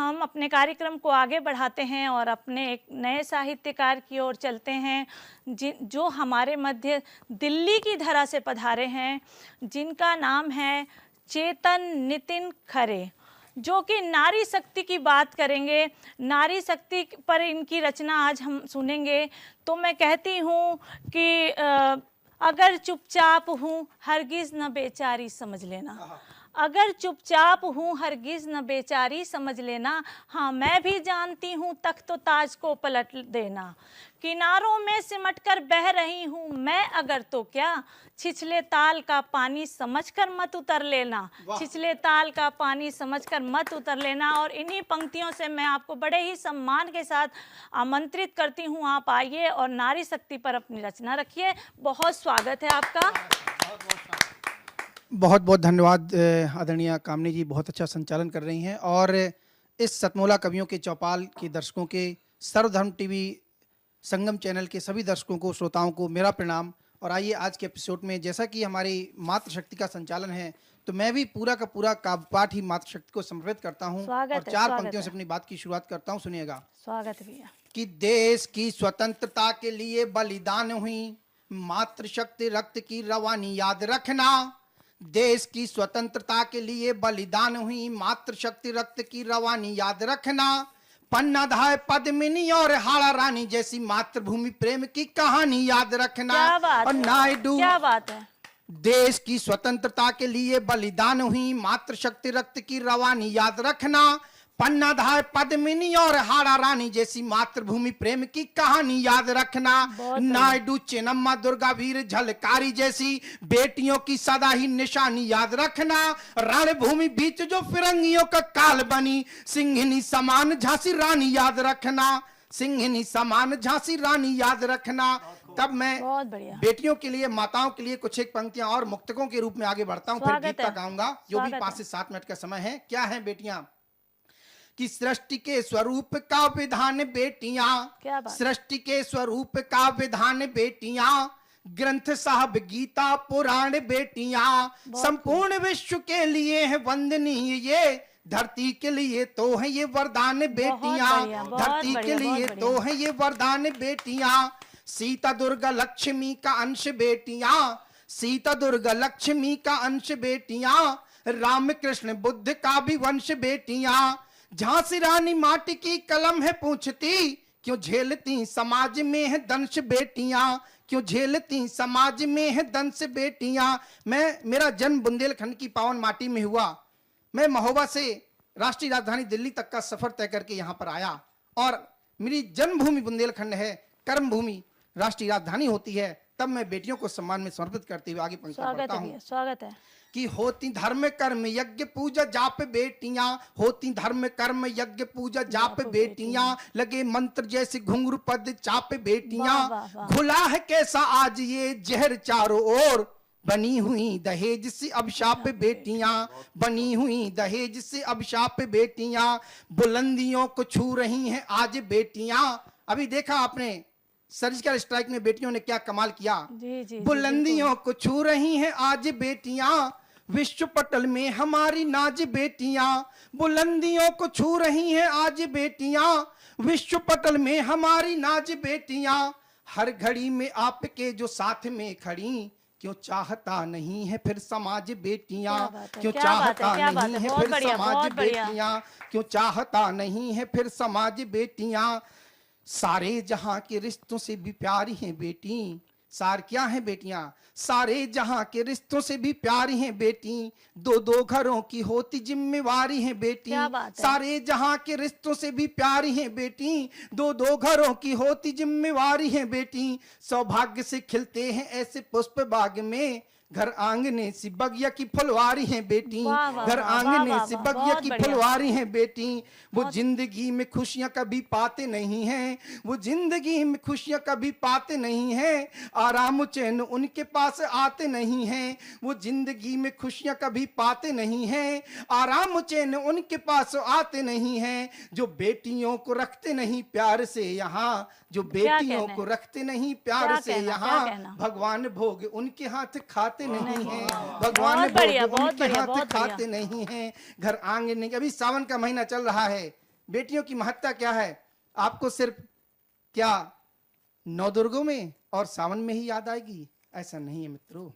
हम अपने कार्यक्रम को आगे बढ़ाते हैं और अपने एक नए साहित्यकार की ओर चलते हैं जो हमारे मध्य दिल्ली की धरा से पधारे हैं, जिनका नाम है चेतन नितिन खरे, जो कि नारी शक्ति की बात करेंगे। नारी शक्ति पर इनकी रचना आज हम सुनेंगे। तो मैं कहती हूँ कि अगर चुपचाप हूँ हरगिज़ न बेचारी समझ लेना, अगर चुपचाप हूँ हरगिज़ न बेचारी समझ लेना, हाँ मैं भी जानती हूँ तख्त ताज को पलट देना, किनारों में सिमट कर बह रही हूँ मैं अगर तो क्या, छिछले ताल का पानी समझकर मत उतर लेना, छिछले ताल का पानी समझकर मत उतर लेना। और इन्हीं पंक्तियों से मैं आपको बड़े ही सम्मान के साथ आमंत्रित करती हूँ, आप आइए और नारी शक्ति पर अपनी रचना रखिए। बहुत स्वागत है आपका। बहुत बहुत धन्यवाद आदरणीय कामनी जी, बहुत अच्छा संचालन कर रही हैं। और इस सतमोला कवियों के चौपाल के दर्शकों के, सर्वधर्म टीवी संगम चैनल के सभी दर्शकों को, श्रोताओं को मेरा प्रणाम। और आइए आज के एपिसोड में, जैसा कि हमारी मातृशक्ति का संचालन है, तो मैं भी पूरा का पूरा काव्य पाठ ही मातृशक्ति को समर्पित करता हूँ और चार पंक्तियों से अपनी बात की शुरुआत करता हूँ। सुनिएगा। स्वागत भैया। कि देश की स्वतंत्रता के लिए बलिदान हुई मातृशक्ति, रक्त की रवानी याद रखना। देश की स्वतंत्रता के लिए बलिदान हुई मातृशक्ति, रक्त की रवानी याद रखना। पन्ना धाय पद्मिनी और हाड़ा रानी जैसी मातृभूमि प्रेम की कहानी याद रखना। और नायडू, क्या बात है। देश की स्वतंत्रता के लिए बलिदान हुई मातृशक्ति, रक्त की रवानी याद रखना। पन्ना धाय पद्मिनी और हाड़ा रानी जैसी मातृभूमि प्रेम की कहानी याद रखना। नायडू, चेन्नम्मा, दुर्गा वीर, झलकारी जैसी बेटियों की सदा ही निशानी याद रखना। रणभूमि बीच जो फिरंगियों का काल बनी सिंहनी समान झांसी रानी याद रखना। सिंहनी समान झांसी रानी याद रखना। तब मैं बेटियों के लिए, माताओं के लिए कुछ एक पंक्तियां और मुक्तकों के रूप में आगे बढ़ता हूं, फिर गीत तक आऊंगा, जो भी 5 से 7 मिनट का समय है। क्या है बेटियां? कि सृष्टि के स्वरूप का विधान बेटियां, सृष्टि के स्वरूप का विधान बेटियां, ग्रंथ साहब गीता पुराण बेटियां, संपूर्ण विश्व के लिए है वंदनीय ये, धरती के लिए तो है ये वरदान बेटियां, धरती के लिए तो है ये वरदान बेटियां। सीता दुर्गा लक्ष्मी का अंश बेटियां, सीता दुर्गा लक्ष्मी का अंश बेटियां, राम कृष्ण बुद्ध का भी वंश बेटियां। झांसी रानी माटी की कलम है पूछती, क्यों झेलती समाज में है दंश बेटियां, क्यों झेलती समाज में है दंश बेटियां। मेरा जन्म बुंदेलखंड की पावन माटी में हुआ। मैं महोबा से राष्ट्रीय राजधानी दिल्ली तक का सफर तय करके यहाँ पर आया, और मेरी जन्मभूमि बुंदेलखंड है, कर्म भूमि राष्ट्रीय राजधानी होती है। तब मैं बेटियों को सम्मान में समर्पित करते हुए आगे पंक्ति पढ़ता हूँ। स्वागत है। कि होती धर्म कर्म यज्ञ पूजा जाप बेटियां, होती धर्म कर्म यज्ञ पूजा जाप बेटियां, लगे मंत्र जैसे घुंघरू पद चाप बेटियां। खुला है कैसा आज ये जहर चारों ओर, बनी हुई दहेज से अभिशाप बेटियां, बनी हुई दहेज से अभिशाप बेटियां। बुलंदियों को छू रही हैं आज बेटियां। अभी देखा आपने सर्जिकल स्ट्राइक में बेटियों ने क्या कमाल किया। बुलंदियों को छू रही हैं आज बेटियां, विश्व पटल में हमारी नाज बेटियां। बुलंदियों को छू रही हैं आज बेटियां, विश्व पटल में हमारी नाज बेटियां। हर घड़ी में आपके जो साथ में खड़ी, क्यों चाहता नहीं है फिर समाज बेटियां, क्यों चाहता नहीं है फिर समाज बेटियां, क्यों चाहता नहीं है फिर समाज बेटियां। सारे जहां के रिश्तों से भी प्यारी हैं बेटी, सार क्या है बेटियां, सारे जहां के रिश्तों से भी प्यारी हैं बेटी, दो दो घरों की होती जिम्मेवारी है बेटी। सारे जहां के रिश्तों से भी प्यारी हैं बेटी, दो दो घरों की होती जिम्मेवारी है बेटी। सौभाग्य से खिलते हैं ऐसे पुष्प बाग में, घर आंगने सी बगिया की फुलवारी है बेटी, घर आंगने सी बगिया की फुलवारी है बेटी। वो जिंदगी में खुशियां कभी पाते नहीं हैं, वो जिंदगी में खुशियां कभी पाते नहीं हैं, आराम चैन उनके पास आते नहीं हैं। वो जिंदगी में खुशियां कभी पाते नहीं हैं, आराम चैन उनके पास आते नहीं हैं। जो बेटियों को रखते नहीं प्यार से यहाँ, जो बेटियों को रखते नहीं प्यार से यहाँ, भगवान भोग उनके हाथ खाते नहीं है, भगवान भोग उनके हाथ खाते नहीं है। घर आंगन, अभी सावन का महीना चल रहा है, बेटियों की महत्ता क्या है आपको सिर्फ क्या नवदुर्गों में और सावन में ही याद आएगी? ऐसा नहीं है मित्रों।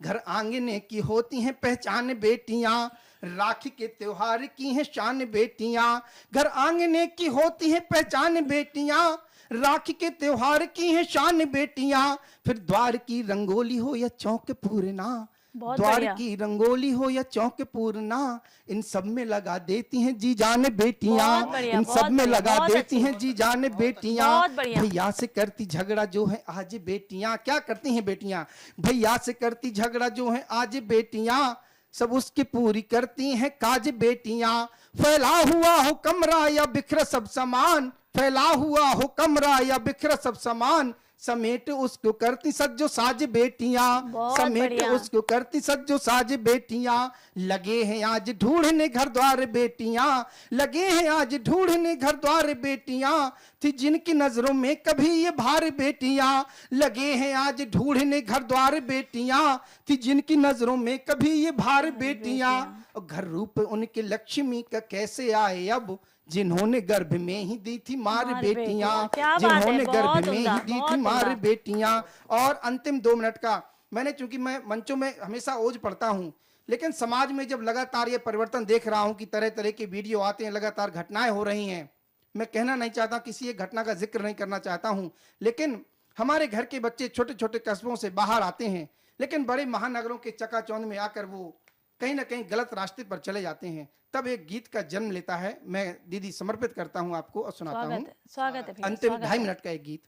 घर आंगने की होती हैं पहचान बेटियां, राखी के त्योहार की हैं शान बेटियां। घर आंगने की होती हैं पहचान बेटियां, राखी के त्योहार की हैं शान बेटियां। फिर द्वार की रंगोली हो या चौक पूरना, द्वार की रंगोली हो या चौक पूरना, इन सब में लगा देती हैं जी जान बेटियां, इन सब में लगा देती हैं जी जान बेटियां। भैया से करती झगड़ा जो है आज बेटियां, क्या करती हैं बेटियां? भैया से करती झगड़ा जो है आज बेटियां, सब उसकी पूरी करती हैं काज बेटियां। फैला हुआ हो कमरा या बिखरा सब सामान, फैला हुआ हो कमरा या बिखरा सब सामान, समेट उसको करती सज्जो साज बेटियां, समेट उसको करती सज्जो साज बेटियां। लगे हैं आज ढूंढने घर द्वार बेटियां, लगे हैं आज ढूंढने घर द्वार बेटियां, थी जिनकी नजरों में कभी ये भार बेटियां। लगे हैं आज ढूंढने घर द्वार बेटियां, थी जिनकी नजरों में कभी ये भार बेटियां। और घर रूप उनके लक्ष्मी का कैसे आए अब, जिन्होंने गर्भ में ही दी थी मार बेटियां, जिन्होंने गर्भ में ही दी थी मार बेटियां। और अंतिम 2 मिनट का, मैंने चूंकि मैं मंचों में हमेशा ओज पढ़ता हूं, लेकिन समाज में जब लगातार ये परिवर्तन देख रहा हूं कि तरह तरह के वीडियो आते हैं, लगातार घटनाएं हो रही हैं, मैं कहना नहीं चाहता, किसी एक घटना का जिक्र नहीं करना चाहता हूं, लेकिन हमारे घर के बच्चे छोटे छोटे कस्बों से बाहर आते हैं, लेकिन बड़े महानगरों के चकाचौंध में आकर वो कहीं ना कहीं गलत रास्ते पर चले जाते हैं। तब एक गीत का जन्म लेता है, मैं दीदी समर्पित करता हूं आपको और सुनाता हूं। स्वागत है अंतिम 2.5 मिनट का एक गीत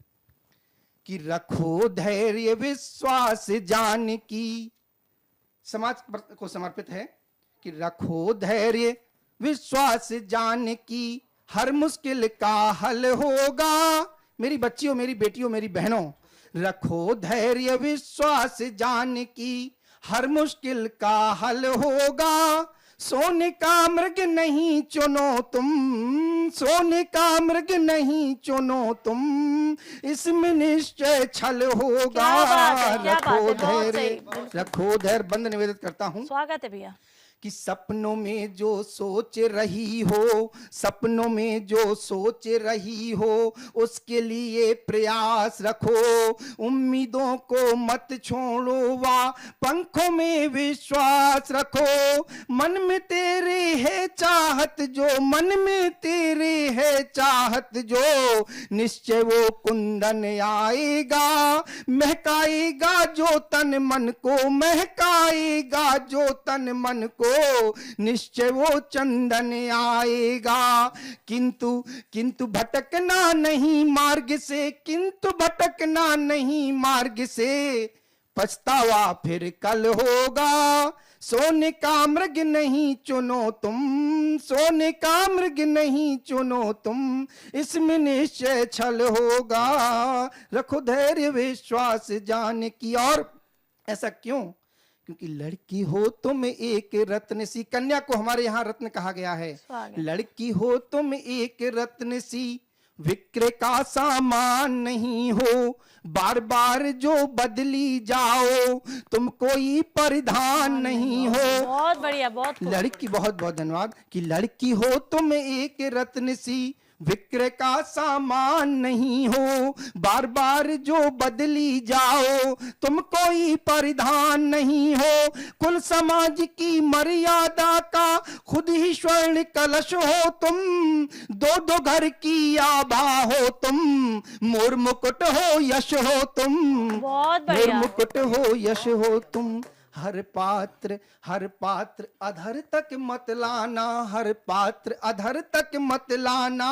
कि रखो धैर्य विश्वास जान की, समाज को समर्पित है कि रखो धैर्य विश्वास जान की, हर मुश्किल का हल होगा। मेरी बच्चियों, मेरी बेटियों, मेरी बहनों, रखो धैर्य विश्वास जान की, हर मुश्किल का हल होगा। सोने का मृग नहीं चुनो तुम, सोने का मृग नहीं चुनो तुम, इसमें निश्चय छल होगा। रखो धैर्य, रखो धैर्य। बंद निवेदित करता हूँ। स्वागत है भैया। कि सपनों में जो सोच रही हो, सपनों में जो सोच रही हो, उसके लिए प्रयास रखो। उम्मीदों को मत छोड़ो, वा पंखों में विश्वास रखो। मन में तेरे है चाहत जो, मन में तेरे है चाहत जो, निश्चय वो कुंदन आएगा। महकाएगा जो तन मन को, महकाएगा जो तन मन को, निश्चय वो चंदन आएगा। किंतु भटकना नहीं मार्ग से, किंतु भटकना नहीं मार्ग से, पछतावा फिर कल होगा। सोने का मृग नहीं चुनो तुम, सोने का मृग नहीं चुनो तुम, इसमें निश्चय छल होगा। रखो धैर्य विश्वास जान की। और ऐसा क्यों? क्योंकि लड़की हो तुम एक रत्न सी, कन्या को हमारे यहाँ रत्न कहा गया है। लड़की हो तुम एक रत्न सी, विक्रय का सामान नहीं हो। बार बार जो बदली जाओ, तुम कोई परिधान नहीं हो। बहुत बढ़िया, बहुत लड़की, बहुत बहुत धन्यवाद। कि लड़की हो तुम एक रत्न सी, विक्रय का सामान नहीं हो। बार बार जो बदली जाओ, तुम कोई परिधान नहीं हो। कुल समाज की मर्यादा का खुद ही स्वर्ण कलश हो तुम। दो दो घर की आभा हो तुम, मोर मुकुट हो यश हो तुम। मोर मुकुट हो यश हो तुम। हर पात्र अधर तक मत लाना, हर पात्र अधर तक मत लाना,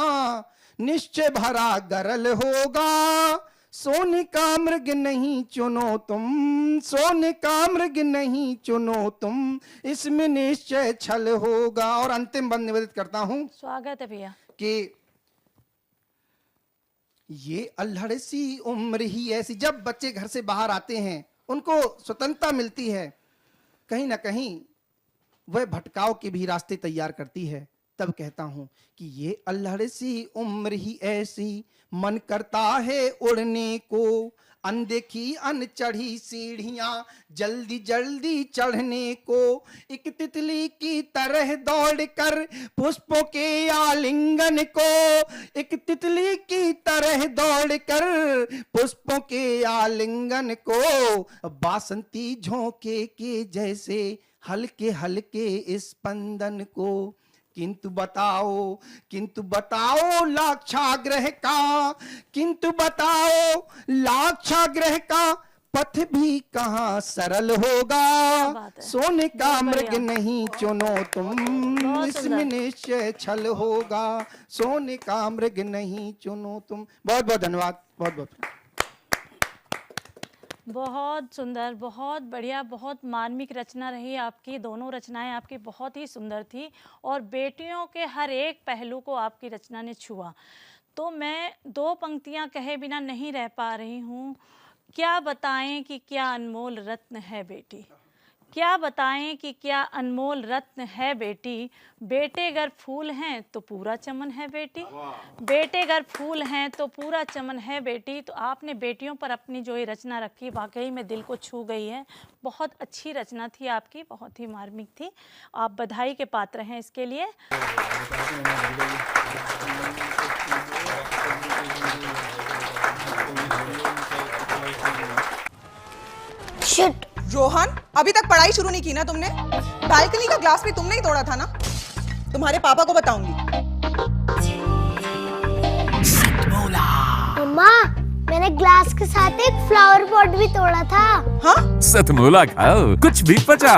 निश्चय भरा गरल होगा। सोने का मृग नहीं चुनो तुम, सोने का मृग नहीं चुनो तुम, इसमें निश्चय छल होगा। और अंतिम बंद निवेदित करता हूं। स्वागत है भैया। कि ये अल्हड़ सी उम्र ही ऐसी, जब बच्चे घर से बाहर आते हैं, उनको स्वतंत्रता मिलती है, कहीं ना कहीं वह भटकाव के भी रास्ते तैयार करती है। तब कहता हूँ कि ये अल्हड़ सी उम्र ही ऐसी, मन करता है उड़ने को, अनदेखी अनचढ़ी सीढ़ियां जल्दी जल्दी चढ़ने को, एक तितली की तरह दौड़ कर पुष्पों के आलिंगन को, एक तितली की तरह दौड़ कर पुष्पों के आलिंगन को, बासंती झोंके के जैसे हल्के हल्के स्पंदन को। किंतु बताओ लाक्षागृह का, किंतु बताओ लाक्षागृह का पथ भी कहाँ सरल होगा, सोने का मृग नहीं चुनो तुम, इसमें निश्चय छल होगा, सोने का मृग नहीं चुनो तुम। बहुत बहुत धन्यवाद, बहुत बहुत। बहुत सुंदर, बहुत बढ़िया, बहुत मार्मिक रचना रही आपकी। दोनों रचनाएं आपकी बहुत ही सुंदर थी और बेटियों के हर एक पहलू को आपकी रचना ने छुआ। तो मैं दो पंक्तियां कहे बिना नहीं रह पा रही हूँ। क्या बताएं कि क्या अनमोल रत्न है बेटी, क्या बताएं कि क्या अनमोल रत्न है बेटी, बेटे अगर फूल हैं तो पूरा चमन है बेटी, बेटे अगर फूल हैं तो पूरा चमन है बेटी। तो आपने बेटियों पर अपनी जो ये रचना रखी वाकई में दिल को छू गई है। बहुत अच्छी रचना थी आपकी, बहुत ही मार्मिक थी। आप बधाई के पात्र हैं इसके लिए। शिट रोहन, अभी तक पढ़ाई शुरू नहीं की ना तुमने? बालकनी का ग्लास भी तुमने ही तोड़ा था ना? तुम्हारे पापा को बताऊंगी। मम्मा, मैंने ग्लास के साथ एक फ्लावर पॉट भी तोड़ा था। हाँ? सतमोला खाओ, कुछ भी पचा।